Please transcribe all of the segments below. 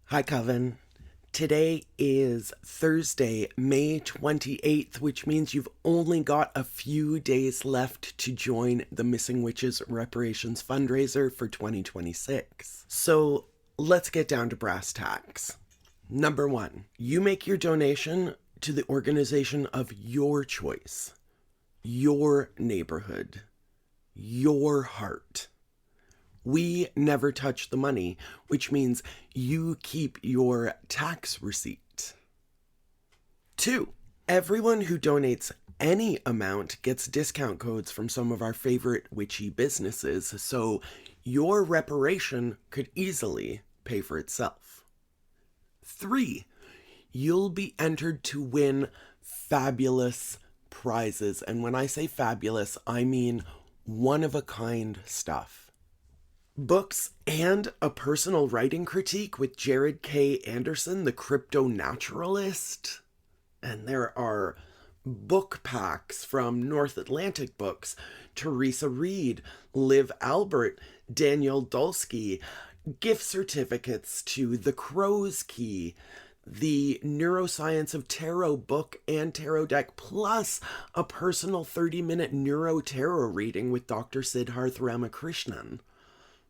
Hi, Coven. Today is Thursday, May 28th, which means you've only got a few days left to join the Missing Witches Reparations fundraiser for 2026. So let's get down to brass tacks. Number one, you make your donation to the organization of your choice, your neighborhood, your heart. We never touch the money, which means you keep your tax receipt. 2, everyone who donates any amount gets discount codes from some of our favorite witchy businesses, so your reparation could easily pay for itself. 3, you'll be entered to win fabulous prizes. And when I say fabulous, I mean one-of-a-kind stuff. Books and a personal writing critique with Jared K. Anderson, the crypto naturalist. And there are book packs from North Atlantic Books, Teresa Reed, Liv Albert, Daniel Dulski, gift certificates to The Crow's Key, the Neuroscience of Tarot book and tarot deck, plus a personal 30-minute neuro tarot reading with Dr. Siddharth Ramakrishnan.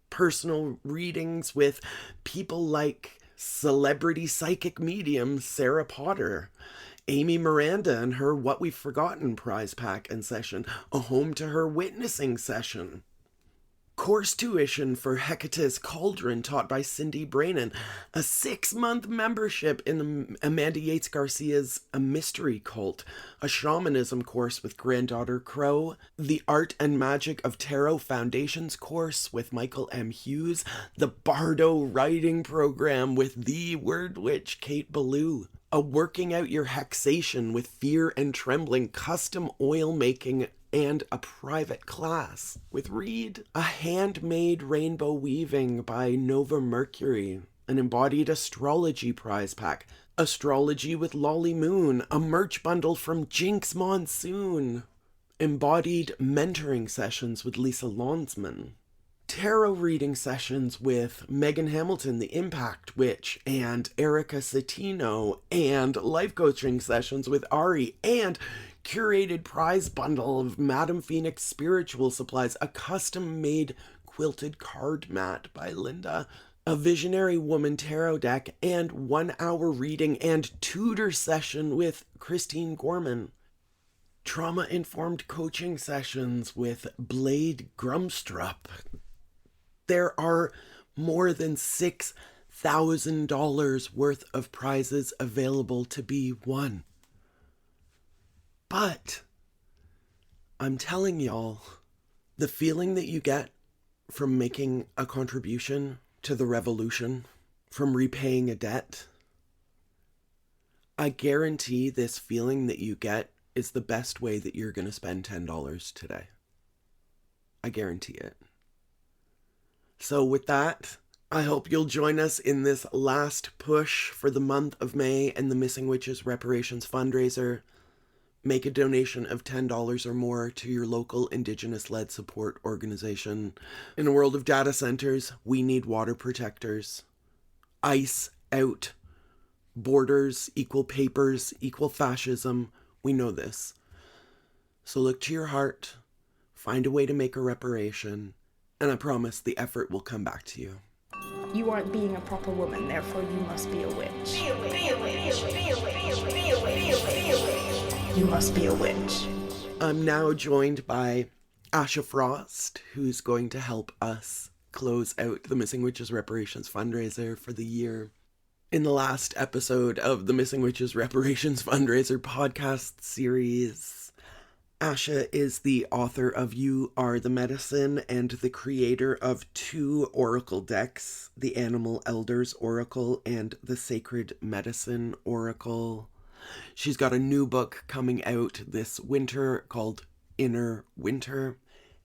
Personal readings with people like celebrity psychic medium Sarah Potter, Amy Miranda and her What We've Forgotten prize pack and session, a Home to Her witnessing session, course tuition for Hecate's Cauldron taught by Cindy Brainin, a 6-month membership in Amanda Yates Garcia's A Mystery Cult, a shamanism course with Granddaughter Crow, the Art and Magic of Tarot Foundations course with Michael M. Hughes, the Bardo writing program with the Word Witch Kate Ballou, a Working Out Your Hexation with Fear and Trembling custom oil making and a private class with Reed, a handmade rainbow weaving by Nova Mercury, an embodied astrology prize pack, astrology with Lolly Moon, a merch bundle from Jinx Monsoon, embodied mentoring sessions with Lisa Lonsman, tarot reading sessions with Megan Hamilton, the Impact Witch, and Erica Satino, and life coaching sessions with Ari, and curated prize bundle of Madam Phoenix spiritual supplies, a custom-made quilted card mat by Linda, a Visionary Woman tarot deck, and 1-hour reading and tutor session with Christine Gorman. Trauma-informed coaching sessions with Blade Grumstrup. There are more than $6,000 worth of prizes available to be won. But I'm telling y'all, the feeling that you get from making a contribution to the revolution, from repaying a debt, I guarantee this feeling that you get is the best way that you're going to spend $10 today. I guarantee it. So with that, I hope you'll join us in this last push for the month of May and the Missing Witches Reparations fundraiser. Make a donation of $10 or more to your local Indigenous-led support organization. In a world of data centers, we need water protectors. Ice out. Borders equal papers equal fascism. We know this. So look to your heart. Find a way to make a reparation. And I promise the effort will come back to you. You aren't being a proper woman, therefore you must be a witch. Be a witch. Be a witch. Be a witch. Be a witch. Be a witch. Be a witch. You must be a witch. I'm now joined by Asha Frost, who's going to help us close out the Missing Witches Reparations fundraiser for the year. In the last episode of the Missing Witches Reparations fundraiser podcast series, Asha is the author of You Are the Medicine and the creator of 2 oracle decks, the Animal Elders Oracle and the Sacred Medicine Oracle. She's got a new book coming out this winter called Inner Winter.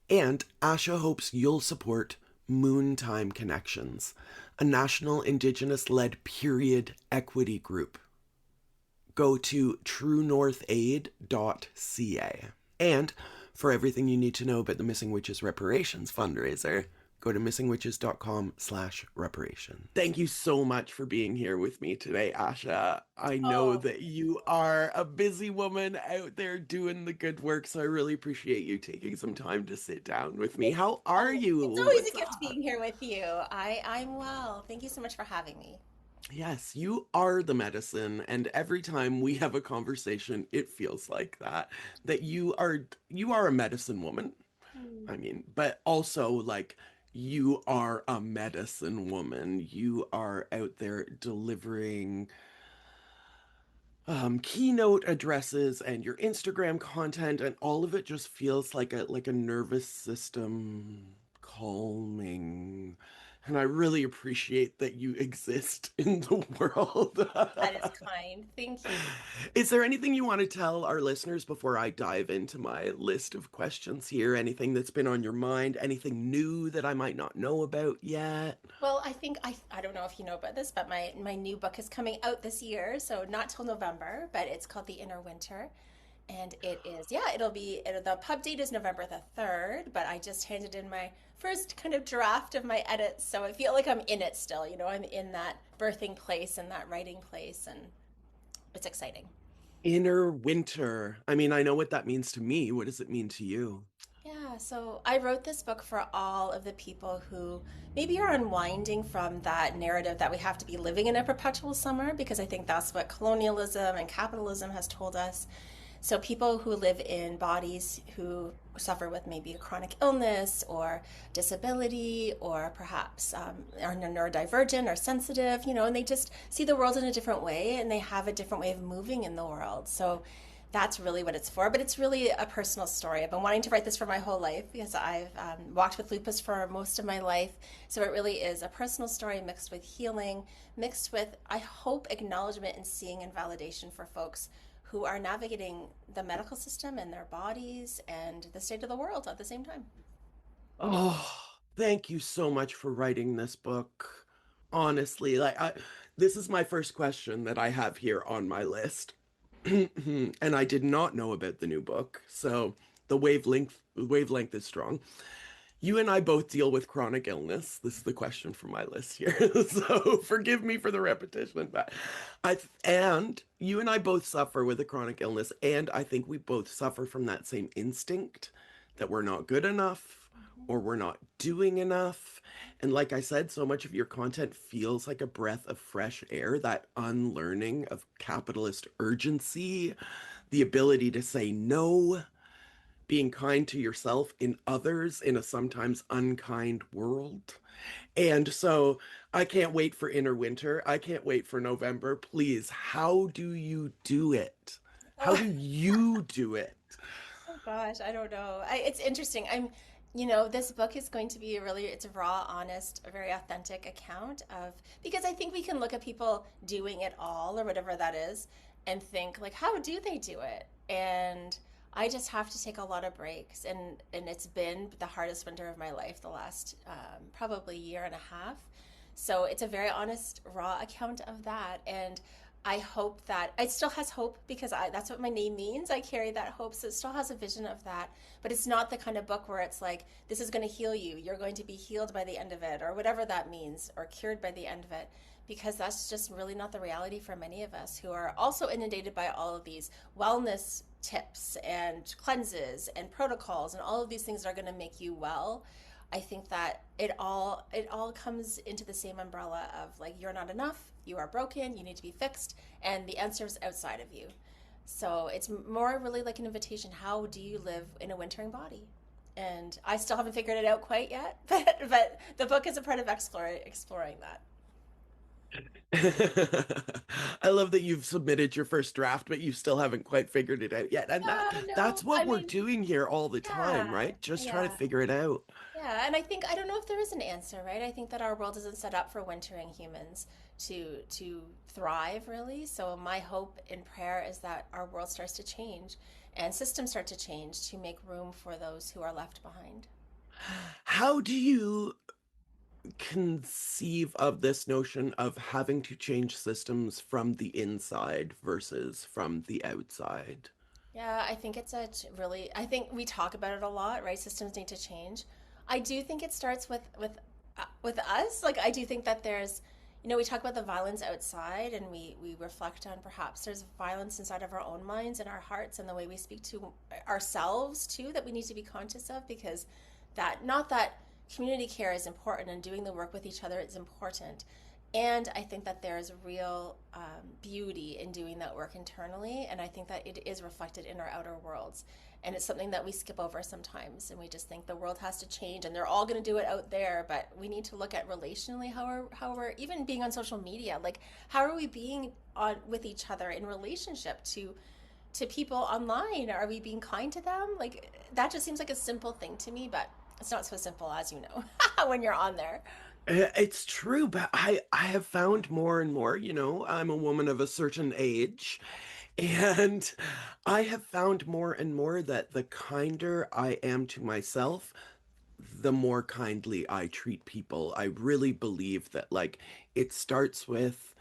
And Asha hopes you'll support Moontime Connections, a national Indigenous-led period equity group. Go to truenorthaid.ca. And for everything you need to know about the Missing Witches Reparations fundraiser, go to missingwitches.com/reparation. Thank you so much for being here with me today, Asha. I know Oh, that you are a busy woman out there doing the good work, so I really appreciate you taking some time to sit down with me. it's How are you? it's always What's a gift up? being here with you. I'm well. Thank you so much for having me. Yes, you are the medicine, and every time we have a conversation, it feels like that you are a medicine woman. Hmm. I mean, but also like you are a medicine woman. You are out there delivering keynote addresses and your Instagram content, and all of it just feels like a nervous system calming. And I really appreciate that you exist in the world. That is kind. Thank you. Is there anything you want to tell our listeners before I dive into my list of questions here? Anything that's been on your mind? Anything new that I might not know about yet? Well, I don't know if you know about this, but my new book is coming out this year, so not till November, but it's called The Inner Winter. And it is, yeah, the pub date is November the 3rd, but I just handed in my first kind of draft of my edits, so I feel like I'm in it still, I'm in that birthing place and that writing place, and it's exciting. Inner winter. I mean, I know what that means to me. What does it mean to you? Yeah, so I wrote this book for all of the people who maybe are unwinding from that narrative that we have to be living in a perpetual summer, because I think that's what colonialism and capitalism has told us. So people who live in bodies who suffer with maybe a chronic illness or disability, or perhaps are neurodivergent or sensitive, and they just see the world in a different way and they have a different way of moving in the world. So that's really what it's for. But it's really a personal story. I've been wanting to write this for my whole life because I've walked with lupus for most of my life. So it really is a personal story mixed with healing, mixed with, I hope, acknowledgement and seeing and validation for folks who are navigating the medical system and their bodies and the state of the world at the same time. Oh, thank you so much for writing this book. Honestly, this is my first question that I have here on my list. And I did not know about the new book, so the wavelength is strong. You and I both deal with chronic illness. This is the question from my list here. So forgive me for the repetition, but and you and I both suffer with a chronic illness, and I think we both suffer from that same instinct that we're not good enough or we're not doing enough. And like I said, so much of your content feels like a breath of fresh air, that unlearning of capitalist urgency, the ability to say no, being kind to yourself in others in a sometimes unkind world. And so I can't wait for Inner Winter. I can't wait for November. Please, how do you do it? How do Oh, you do it? oh gosh, I don't know. It's interesting. This book is going to be it's a raw, honest, a very authentic account of, because I think we can look at people doing it all or whatever that is and think like, how do they do it? And I just have to take a lot of breaks, and it's been the hardest winter of my life the last probably year and a half. So it's a very honest, raw account of that, and I hope that it still has hope, because that's what my name means. I carry that hope, so it still has a vision of that. But it's not the kind of book where it's like, this is going to heal you. You're going to be healed by the end of it, or whatever that means, or cured by the end of it, because that's just really not the reality for many of us who are also inundated by all of these wellness tips and cleanses and protocols and all of these things that are going to make you well. I think that it all comes into the same umbrella of like, you're not enough, you are broken, you need to be fixed, and the answer is outside of you. So it's more really like an invitation. How do you live in a wintering body? And I still haven't figured it out quite yet, but the book is a part of exploring that. I love that you've submitted your first draft, but you still haven't quite figured it out yet. And No, that's no. what we're doing here all the time, Yeah, right? Just trying to yeah. figure it out. Yeah, and I don't know if there is an answer, right? I think that our world isn't set up for wintering humans to thrive, really. So my hope and prayer is that our world starts to change and systems start to change to make room for those who are left behind. How do you conceive of this notion of having to change systems from the inside versus from the outside? Yeah, I think it's really, I think we talk about it a lot, right? Systems need to change. I do think it starts with us. Like I do think that there's, we talk about the violence outside, and we reflect on perhaps there's violence inside of our own minds and our hearts and the way we speak to ourselves too that we need to be conscious of, because that not that community care is important and doing the work with each other is important. And I think that there's real beauty in doing that work internally. And I think that it is reflected in our outer worlds. And it's something that we skip over sometimes. And we just think the world has to change and they're all going to do it out there. But we need to look at relationally how we're even being on social media. Like, how are we being on with each other in relationship to people online? Are we being kind to them? Like, that just seems like a simple thing to me, but it's not so simple, as you know, when you're on there. It's true, but I have found more and more, I'm a woman of a certain age, and I have found more and more that the kinder I am to myself, the more kindly I treat people. I really believe that like it starts with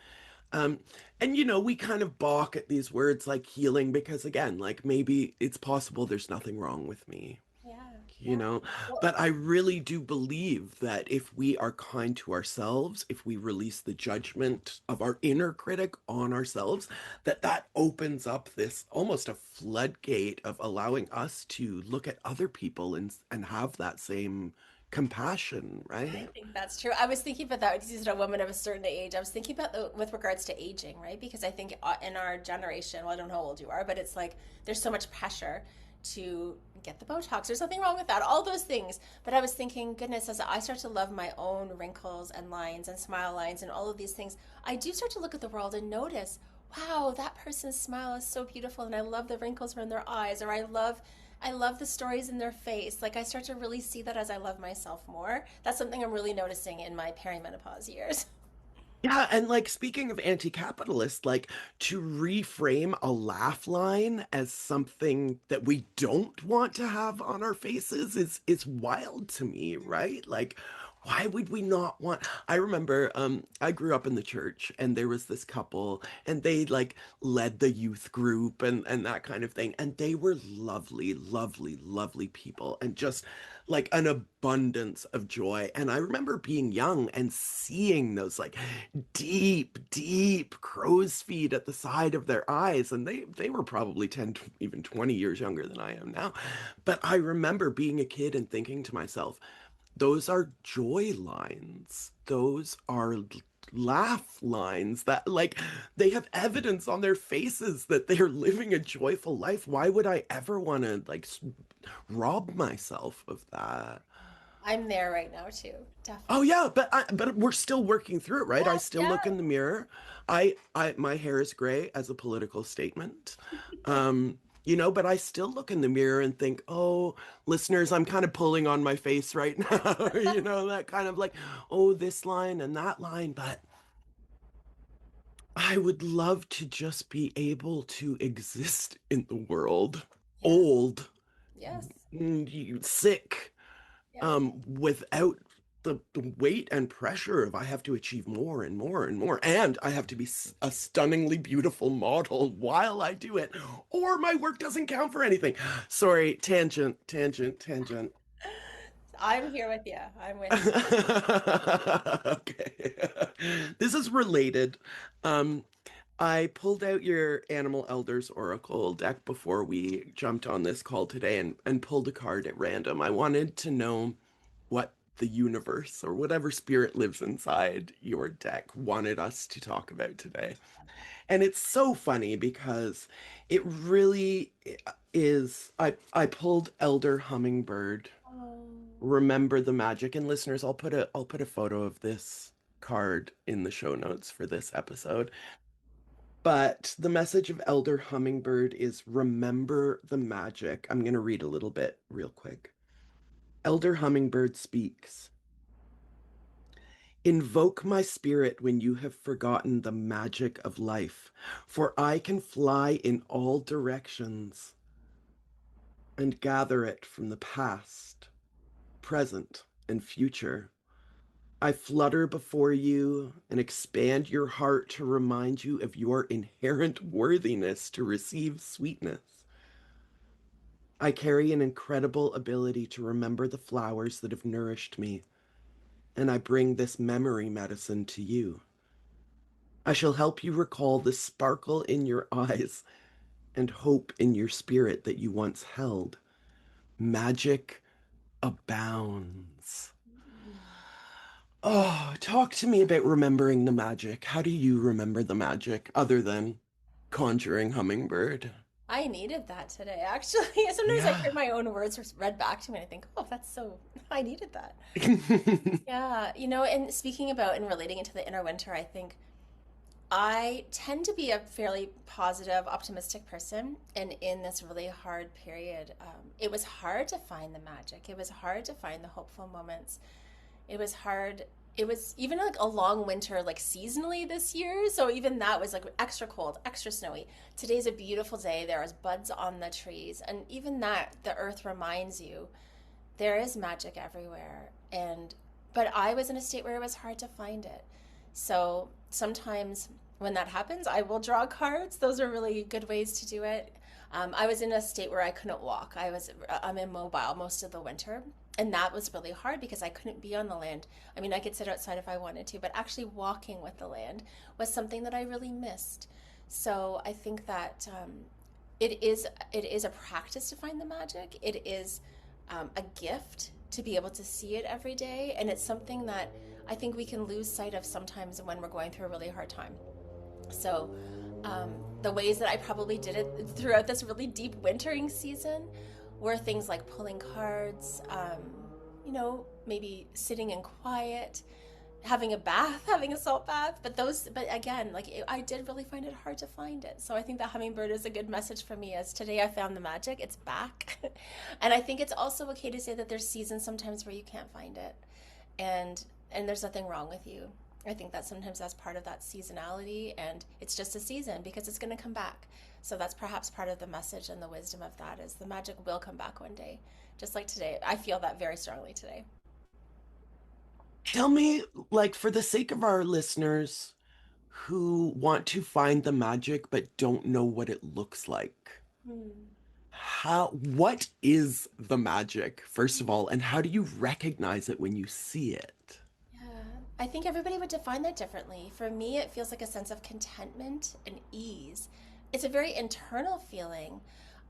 um and we kind of balk at these words like healing because again, like maybe it's possible there's nothing wrong with me, Yeah, you yeah. know Well, but I really do believe that if we are kind to ourselves, if we release the judgment of our inner critic on ourselves, that opens up this almost a floodgate of allowing us to look at other people and have that same compassion, I right? think that's true. I was thinking about that because you said a woman of a certain age. I was thinking about with regards to aging, right? Because I think in our generation, well, I don't know how old you are, but it's like there's so much pressure to get the Botox. There's nothing wrong with that, all those things. But I was thinking, goodness, as I start to love my own wrinkles and lines and smile lines and all of these things, I do start to look at the world and notice, wow, that person's smile is so beautiful, and I love the wrinkles around their eyes, or I love the stories in their face. Like I start to really see that as I love myself more. That's something I'm really noticing in my perimenopause years. Yeah, and like speaking of anti-capitalist, like to reframe a laugh line as something that we don't want to have on our faces is wild to me, right? Like why would we not want I remember I grew up in the church and there was this couple and they like led the youth group and that kind of thing and they were lovely, lovely, lovely people and just like an abundance of joy. And I remember being young and seeing those like deep, deep crow's feet at the side of their eyes. And they were probably 10, even 20 years younger than I am now. But I remember being a kid and thinking to myself, those are joy lines. Those are laugh lines that like they have evidence on their faces that they are living a joyful life. Why would I ever want to like rob myself of that? I'm there right now too, Oh definitely. yeah, but we're still working through it, right? I Yes, still yeah. look in the mirror. I my hair is gray as a political statement. Um, but I still look in the mirror and think, "Oh, listeners, I'm kind of pulling on my face right now." That kind of like, "Oh, this line and that line," but I would love to just be able to exist in the world, Yes, old, yes, sick, yes. without the weight and pressure of I have to achieve more and more and more, and I have to be a stunningly beautiful model while I do it, or my work doesn't count for anything. Sorry, tangent, tangent, tangent. I'm here with you. I'm with you. Okay. This is related. Um, I pulled out your Animal Elders Oracle deck before we jumped on this call today and pulled a card at random. I wanted to know what the universe or whatever spirit lives inside your deck wanted us to talk about today. And it's so funny because it really is. I pulled Elder Hummingbird, Oh, Remember the Magic. And listeners, I'll put a photo of this card in the show notes for this episode. But the message of Elder Hummingbird is remember the magic. I'm going to read a little bit real quick. Elder Hummingbird speaks. Invoke my spirit when you have forgotten the magic of life, for I can fly in all directions and gather it from the past, present, and future. I flutter before you and expand your heart to remind you of your inherent worthiness to receive sweetness. I carry an incredible ability to remember the flowers that have nourished me, and I bring this memory medicine to you. I shall help you recall the sparkle in your eyes and hope in your spirit that you once held. Magic abounds. Oh, talk to me about remembering the magic. How do you remember the magic other than conjuring hummingbird? I needed that today, actually. Sometimes I Yeah. hear my own words read back to me and I think, oh, that's so, I needed that. Yeah, and speaking about and relating it to the inner winter, I think I tend to be a fairly positive, optimistic person. And in this really hard period, it was hard to find the magic. It was hard to find the hopeful moments. It was hard. It was even like a long winter, like seasonally this year. So even that was like extra cold, extra snowy. Today's a beautiful day. There is buds on the trees. And even that, the earth reminds you there is magic everywhere. But I was in a state where it was hard to find it. So sometimes when that happens, I will draw cards. Those are really good ways to do it. I was in a state where I couldn't walk. I'm immobile most of the winter, and that was really hard because I couldn't be on the land. I mean, I could sit outside if I wanted to, but actually walking with the land was something that I really missed. So I think that it is a practice to find the magic. It is a gift to be able to see it every day, and it's something that I think we can lose sight of sometimes when we're going through a really hard time. So, the ways that I probably did it throughout this really deep wintering season were things like pulling cards, maybe sitting in quiet, having a bath, having a salt bath. But again, I did really find it hard to find it. So I think the hummingbird is a good message for me. As today I found the magic, it's back, and I think it's also okay to say that there's seasons sometimes where you can't find it, and there's nothing wrong with you. I think that sometimes that's part of that seasonality, and it's just a season because it's going to come back. So that's perhaps part of the message and the wisdom of that is the magic will come back one day, just like today. I feel that very strongly today. Tell me, like, for the sake of our listeners who want to find the magic but don't know what it looks like, Hmm. what is the magic, first of all, and how do you recognize it when you see it? Yeah, I think everybody would define that differently. For me, it feels like a sense of contentment and ease. It's a very internal feeling.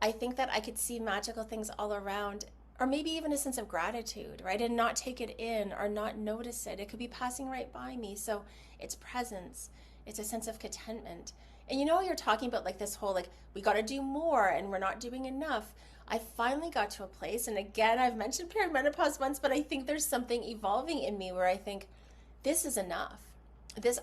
I think that I could see magical things all around, or maybe even a sense of gratitude, right? And not take it in or not notice it. It could be passing right by me. So it's presence, it's a sense of contentment. And you're talking about like this whole, like, we got to do more and we're not doing enough. I finally got to a place, and again, I've mentioned perimenopause once, but I think there's something evolving in me where I think this is enough.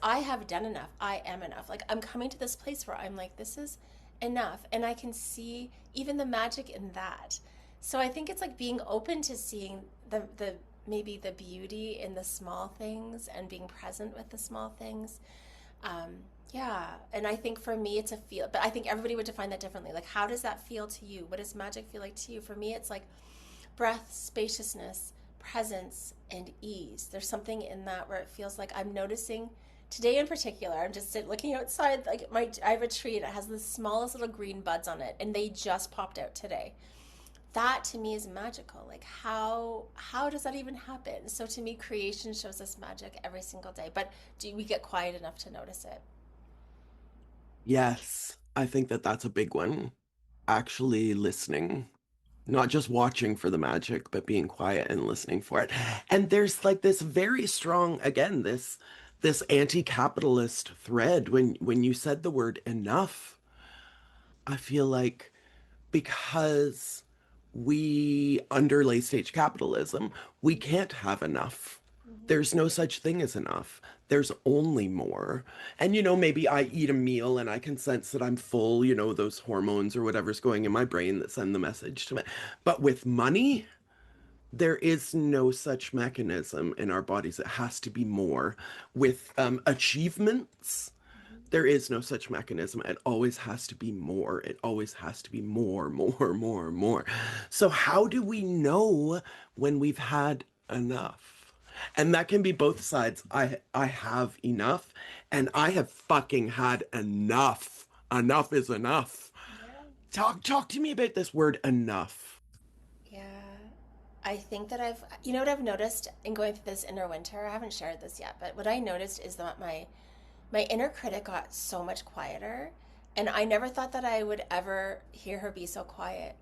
I have done enough. I am enough. Like, I'm coming to this place where I'm like, this is enough. And I can see even the magic in that. So I think it's like being open to seeing the maybe the beauty in the small things and being present with the small things. Um, yeah. And I think for me, it's a feel, but I think everybody would define that differently. Like, how does that feel to you? What does magic feel like to you? For me, it's like breath, spaciousness, presence, and ease. There's something in that where it feels like I'm noticing today in particular. I'm just looking outside. Like I have a tree that has the smallest little green buds on it, and they just popped out today. That to me is magical. Like, how does that even happen? So to me, creation shows us magic every single day. But do we get quiet enough to notice it? Yes, I think that that's a big one. Actually listening, not just watching for the magic, but being quiet and listening for it. And there's like this very strong, again, this anti-capitalist thread when you said the word enough. I feel like because we under late stage capitalism, we can't have enough. Mm-hmm. There's no such thing as enough. There's only more. And maybe I eat a meal and I can sense that I'm full, those hormones or whatever's going in my brain that send the message to me. But with money, there is no such mechanism in our bodies. It has to be more. With achievements, there is no such mechanism. It always has to be more. It always has to be more, more, more, more. So, how do we know when we've had enough? And that can be both sides. I have enough, and I have fucking had enough. Enough is enough. Yeah. Talk to me about this word enough. I think that you know what I've noticed in going through this inner winter? I haven't shared this yet, but what I noticed is that my inner critic got so much quieter, and I never thought that I would ever hear her be so quiet.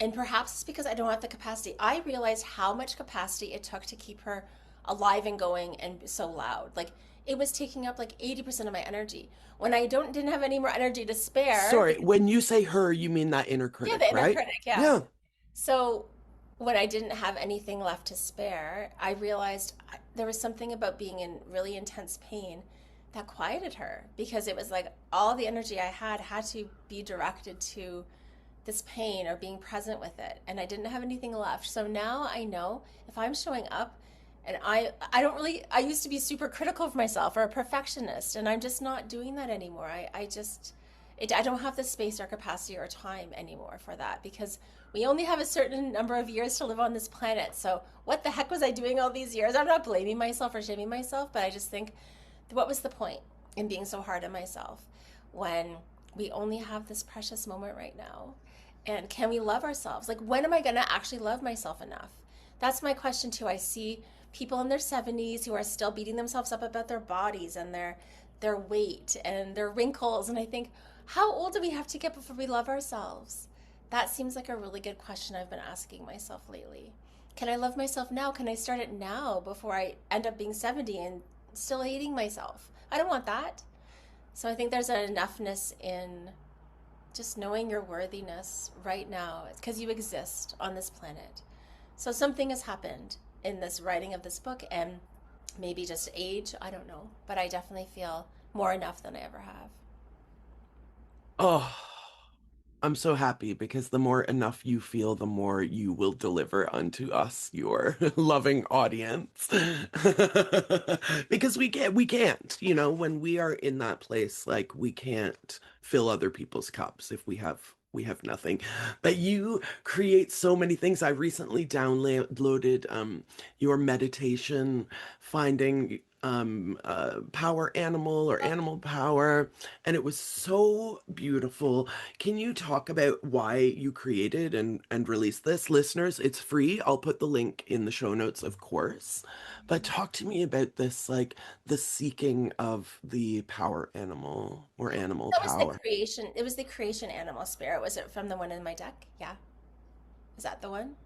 And perhaps it's because I don't have the capacity. I realized how much capacity it took to keep her alive and going and so loud. Like it was taking up like 80% of my energy. When I didn't have any more energy to spare, Sorry, when you say her, you mean that inner yeah, critic, the inner right? critic, yeah. Yeah. So when I didn't have anything left to spare, I realized there was something about being in really intense pain that quieted her, because it was like all the energy I had to be directed to this pain or being present with it, and I didn't have anything left. So now I know if I'm showing up, and I don't really, I used to be super critical of myself or a perfectionist, and I'm just not doing that anymore. I don't have the space or capacity or time anymore for that, because we only have a certain number of years to live on this planet. So what the heck was I doing all these years? I'm not blaming myself or shaming myself, but I just think, what was the point in being so hard on myself when we only have this precious moment right now? And can we love ourselves? Like, when am I going to actually love myself enough? That's my question too. I see people in their 70s who are still beating themselves up about their bodies and their weight and their wrinkles, and I think, how old do we have to get before we love ourselves? That seems like a really good question I've been asking myself lately. Can I love myself now? Can I start it now before I end up being 70 and still hating myself? I don't want that. So I think there's an enoughness in just knowing your worthiness right now. It's because you exist on this planet. So something has happened in this writing of this book, and maybe just age, I don't know. But I definitely feel more enough than I ever have. Oh, I'm so happy because the more enough you feel, the more you will deliver unto us, your loving audience. Because we can't, when we are in that place, like we can't fill other people's cups if we have nothing. But you create so many things. I recently downloaded your meditation, finding power animal or animal power, and it was so beautiful. Can you talk about why you created and released this? Listeners, it's free. I'll put the link in the show notes, of course. But talk to me about this, like the seeking of the power animal or animal That was the power. creation. It was the creation animal spirit. Was it from the one in my deck? Yeah. Is that the one?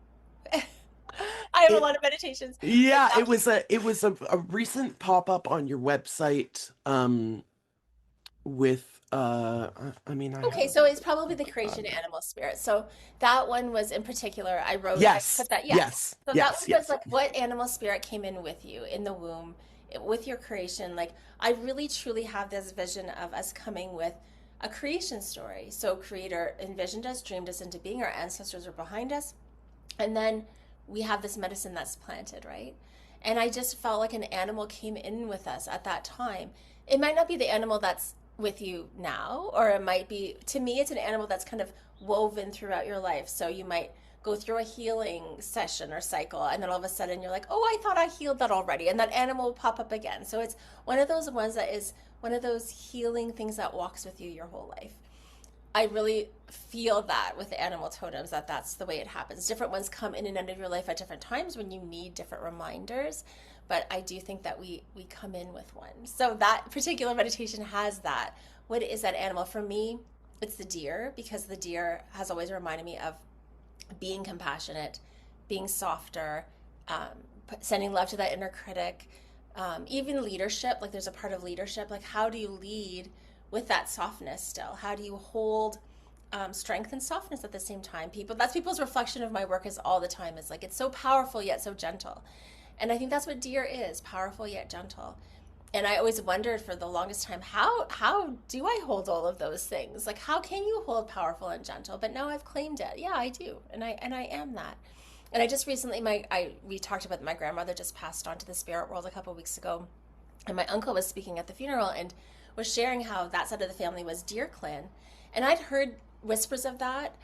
I have a It lot of meditations. But Yeah, that it was a recent pop-up on your website with I mean I Okay, have so it's probably the oh creation God. animal spirit. So that one was in particular, I Yes, put that, yes. yes, So that yes, one was yes. like what animal spirit came in with you in the womb, with your creation. Like I really truly have this vision of us coming with a creation story. So creator envisioned us, dreamed us into being, our ancestors are behind us, and then we have this medicine that's planted, right? And I just felt like an animal came in with us at that time. It might not be the animal that's with you now, or it might be, to me, it's an animal that's kind of woven throughout your life. So you might go through a healing session or cycle, and then all of a sudden you're like, oh, I thought I healed that already. And that animal will pop up again. So it's one of those ones that is one of those healing things that walks with you your whole life. I really feel that with the animal totems, that that's the way it happens. Different ones come in and out of your life at different times when you need different reminders, but I do think that we come in with one. So that particular meditation has that. What is that animal? For me, it's the deer, because the deer has always reminded me of being compassionate, being softer, sending love to that inner critic, even leadership. Like there's a part of leadership, like how do you lead with that softness still? How do you hold strength and softness at the same time? That's people's reflection of my work is all the time. It's like, it's so powerful yet so gentle. And I think that's what deer is, powerful yet gentle. And I always wondered for the longest time, how do I hold all of those things? Like how can you hold powerful and gentle? But now I've claimed it. Yeah, I do. And I am that. And I just recently we talked about my grandmother just passed on to the spirit world a couple of weeks ago. And my uncle was speaking at the funeral and was sharing how that side of the family was deer clan. And I'd heard whispers of that.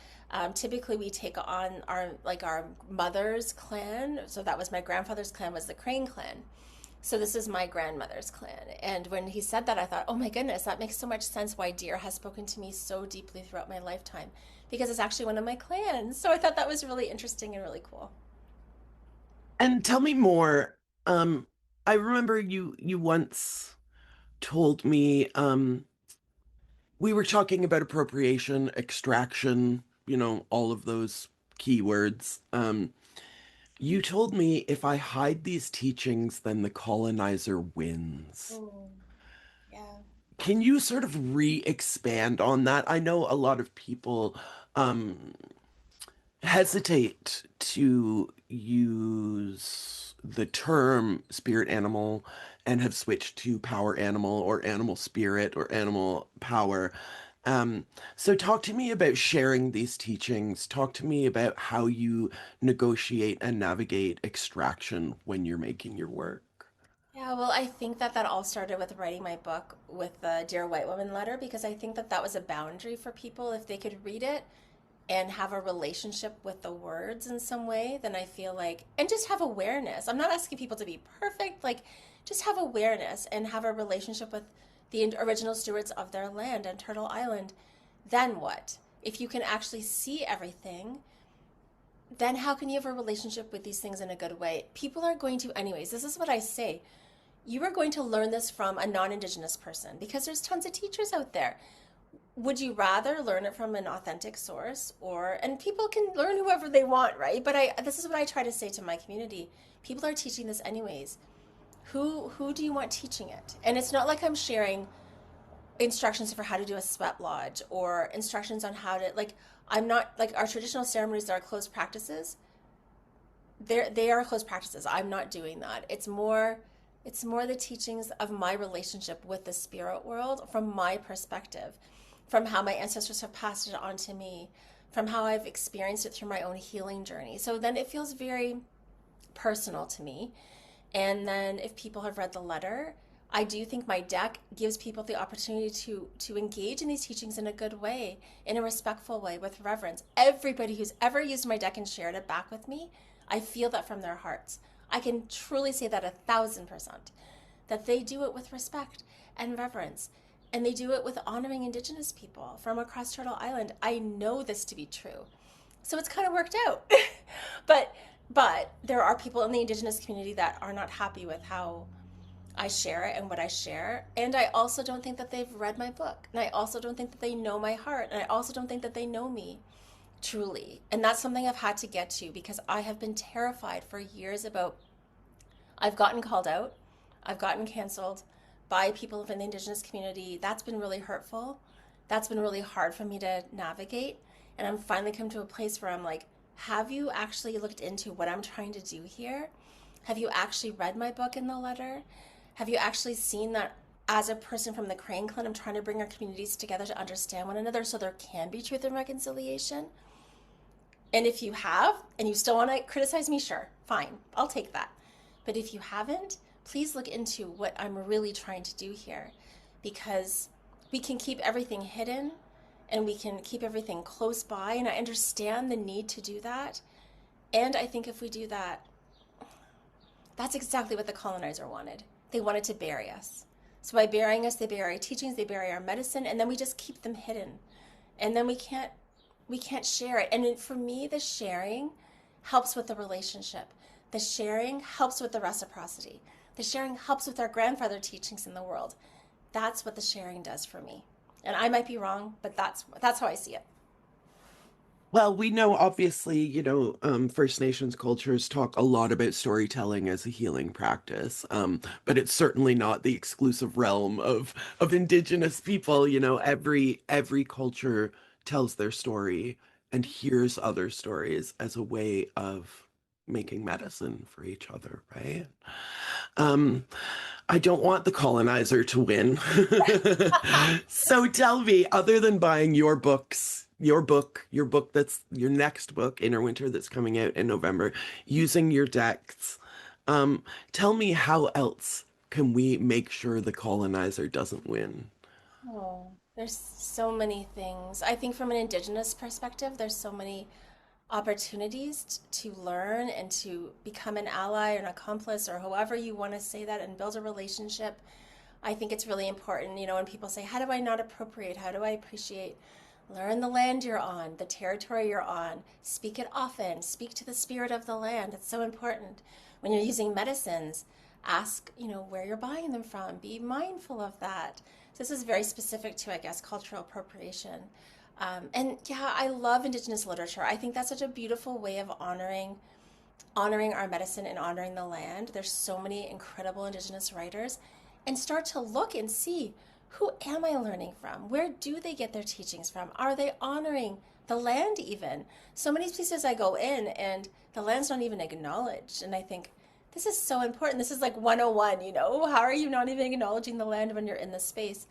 Typically we take on our mother's clan. So that was my grandfather's clan, was the crane clan. So this is my grandmother's clan. And when he said that, I thought, oh my goodness, that makes so much sense why deer has spoken to me so deeply throughout my lifetime, because it's actually one of my clans. So I thought that was really interesting and really cool. And tell me more. Um, I remember you once told me we were talking about appropriation, extraction, all of those keywords. You told me if I hide these teachings, then the colonizer wins. Mm, yeah. Can you sort of re-expand on that? I know a lot of people um, hesitate to use the term spirit animal and have switched to power animal or animal spirit or animal power. Um, so talk to me about sharing these teachings. Talk to me about how you negotiate and navigate extraction when you're making your work. Yeah, well, I think that that all started with writing my book with the Dear White Woman letter because I think that that was a boundary for people. If they could read it and have a relationship with the words in some way, then I feel like, and just have awareness. I'm not asking people to be perfect, like, just have awareness and have a relationship with the original stewards of their land and Turtle Island. Then what? If you can actually see everything, then how can you have a relationship with these things in a good way? People are going to, anyways, this is what I say. You are going to learn this from a non Indigenous person because there's tons of teachers out there. Would you rather learn it from an authentic source or, and people can learn whoever they want, right? But this is what I try to say to my community. People are teaching this anyways. Who do you want teaching it? And it's not like I'm sharing instructions for how to do a sweat lodge or instructions on how to, like, I'm not like our traditional ceremonies are closed practices. They are closed practices. I'm not doing that. It's more the teachings of my relationship with the spirit world from my perspective, from how my ancestors have passed it on to me, from how I've experienced it through my own healing journey. So then it feels very personal to me. And then if people have read the letter, I do think my deck gives people the opportunity to engage in these teachings in a good way, in a respectful way, with reverence. Everybody who's ever used my deck and shared it back with me, I feel that from their hearts. I can truly say that 1,000%, that they do it with respect and reverence, and they do it with honoring Indigenous people from across Turtle Island. I know this to be true, so it's kind of worked out. but but there are people in the Indigenous community that are not happy with how I share it and what I share. And I also don't think that they've read my book. And I also don't think that they know my heart. And I also don't think that they know me truly. And that's something I've had to get to because I have been terrified for years about, I've gotten called out, I've gotten canceled by people in the Indigenous community. That's been really hurtful. That's been really hard for me to navigate. And I'm finally come to a place where I'm like, have you actually looked into what I'm trying to do here? Have you actually read my book in the letter? Have you actually seen that as a person from the Crane Clan, I'm trying to bring our communities together to understand one another so there can be truth and reconciliation? And if you have, and you still want to criticize me, sure, fine, I'll take that. But if you haven't, please look into what I'm really trying to do here, because we can keep everything hidden and we can keep everything close by, and I understand the need to do that. And I think if we do that, that's exactly what the colonizer wanted. They wanted to bury us. So by burying us, they bury our teachings, they bury our medicine, and then we just keep them hidden. And then we can't share it. And for me, the sharing helps with the relationship. The sharing helps with the reciprocity. The sharing helps with our grandfather teachings in the world. That's what the sharing does for me. And I might be wrong, but that's how I see it. Well, we know obviously, First Nations cultures talk a lot about storytelling as a healing practice, but it's certainly not the exclusive realm of Indigenous people. Every culture tells their story and hears other stories as a way of making medicine for each other, right? Um, I don't want the colonizer to win. So tell me, other than buying your book that's your next book, Inner Winter, that's coming out in November, using your decks, tell me how else can we make sure the colonizer doesn't win? Oh, there's so many things. I think from an Indigenous perspective, there's so many opportunities to learn and to become an ally or an accomplice or however you want to say that and build a relationship. I think it's really important, when people say, how do I not appropriate? How do I appreciate? Learn the land you're on, the territory you're on. Speak it often. Speak to the spirit of the land. It's so important. when you're using medicines, ask, where you're buying them from. Be mindful of that. So this is very specific to, I guess, cultural appropriation. And yeah, I love Indigenous literature. I think that's such a beautiful way of honoring our medicine and honoring the land. There's so many incredible Indigenous writers, and start to look and see, who am I learning from? Where do they get their teachings from? Are they honoring the land even? So many places I go in and the land's not even acknowledged. And I think this is so important. This is like 101, How are you not even acknowledging the land when you're in this space?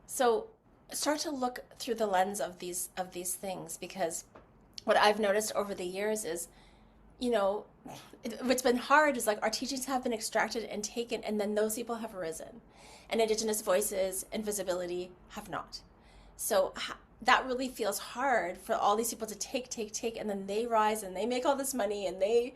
So start to look through the lens of these things, because what I've noticed over the years is, what's been hard is like our teachings have been extracted and taken, and then those people have arisen, and Indigenous voices and visibility have not. So that really feels hard for all these people to take, and then they rise and they make all this money and they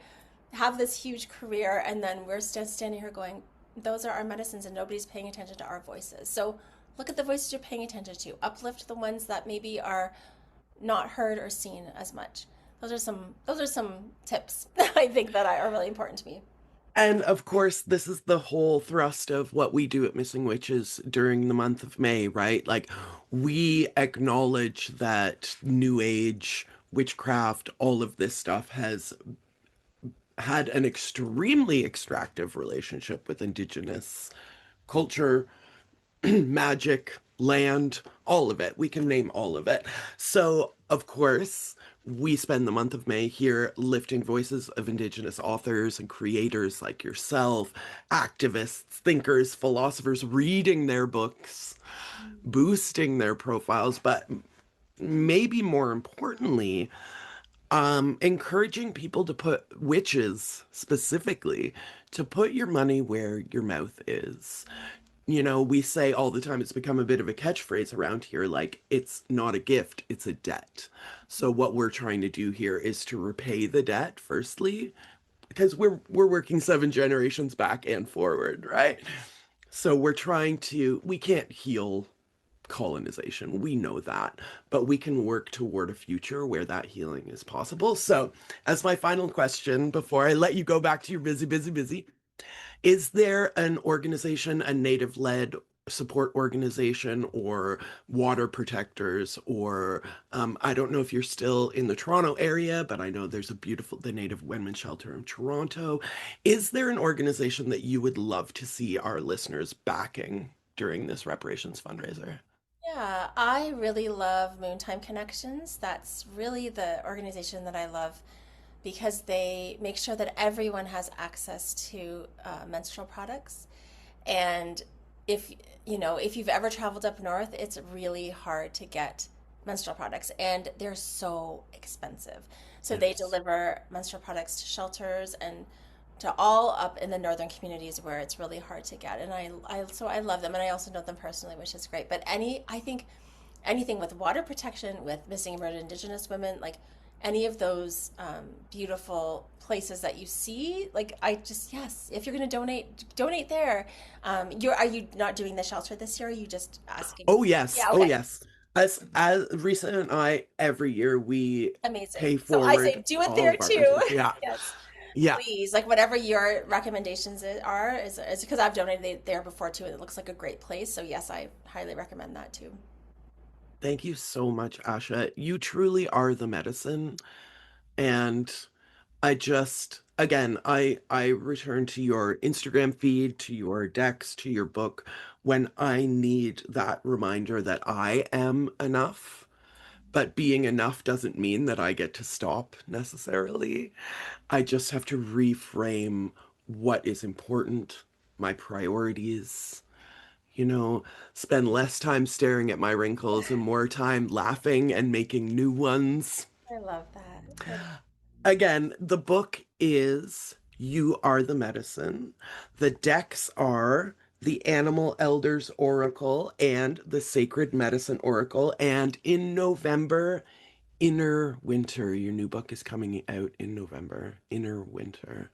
have this huge career, and then we're standing here going, those are our medicines and nobody's paying attention to our voices. So look at the voices you're paying attention to. Uplift the ones that maybe are not heard or seen as much. Those are some tips that I think that are really important to me. And of course, this is the whole thrust of what we do at Missing Witches during the month of May, right? Like, we acknowledge that New Age, witchcraft, all of this stuff has had an extremely extractive relationship with Indigenous culture, magic, land, all of it. We can name all of it. So, of course, we spend the month of May here lifting voices of Indigenous authors and creators like yourself, activists, thinkers, philosophers, reading their books, boosting their profiles, but maybe more importantly, encouraging people to put witches specifically to put your money where your mouth is. We say all the time, it's become a bit of a catchphrase around here, like, it's not a gift, it's a debt. So what we're trying to do here is to repay the debt, firstly, because we're working 7 generations back and forward, right? So we can't heal colonization, we know that, but we can work toward a future where that healing is possible. So as my final question, before I let you go back to your busy, is there an organization, a native-led support organization, or water protectors, or I don't know if you're still in the Toronto area, but I know there's the Native Women's Shelter in Toronto. Is there an organization that you would love to see our listeners backing during this reparations fundraiser? Yeah, I really love Moontime Connections. That's really the organization that I love, because they make sure that everyone has access to menstrual products. And if you've ever traveled up north, it's really hard to get menstrual products, and they're so expensive. So they deliver menstrual products to shelters and to all up in the northern communities where it's really hard to get. And I love them, and I also know them personally, which is great. But I think anything with water protection, with missing and murdered Indigenous women, like any of those beautiful places that you see, like, yes, if you're going to donate there. Are you not doing the shelter this year? Or are you just asking? Oh yes, Yeah, okay. yes. As Risa and I, every year we Amazing. pay So I say forward do it all there of our too. rentals. Yeah, Yes. yeah. Please, like whatever your recommendations are, is because I've donated there before too, and it looks like a great place. So yes, I highly recommend that too. Thank you so much, Asha. You truly are the medicine. And I return to your Instagram feed, to your decks, to your book when I need that reminder that I am enough. But being enough doesn't mean that I get to stop necessarily. I just have to reframe what is important, my priorities, you know, spend less time staring at my wrinkles and more time laughing and making new ones. I love that. Again, the book is You Are the Medicine. The decks are the Animal Elders Oracle and the Sacred Medicine Oracle. And in November, Inner Winter. Your new book is coming out in November, Inner Winter.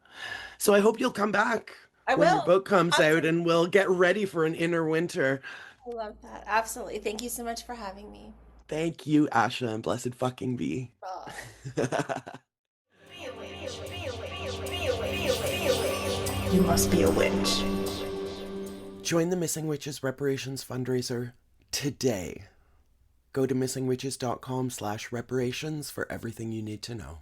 So I hope you'll come back I when your will. book comes out Absolutely. and we'll get ready for an Inner Winter. I love that. Absolutely. Thank you so much for having me. Thank you, Asha, and blessed fucking be. Oh. You must be a witch. Join the Missing Witches Reparations fundraiser today. Go to missingwitches.com/reparations for everything you need to know.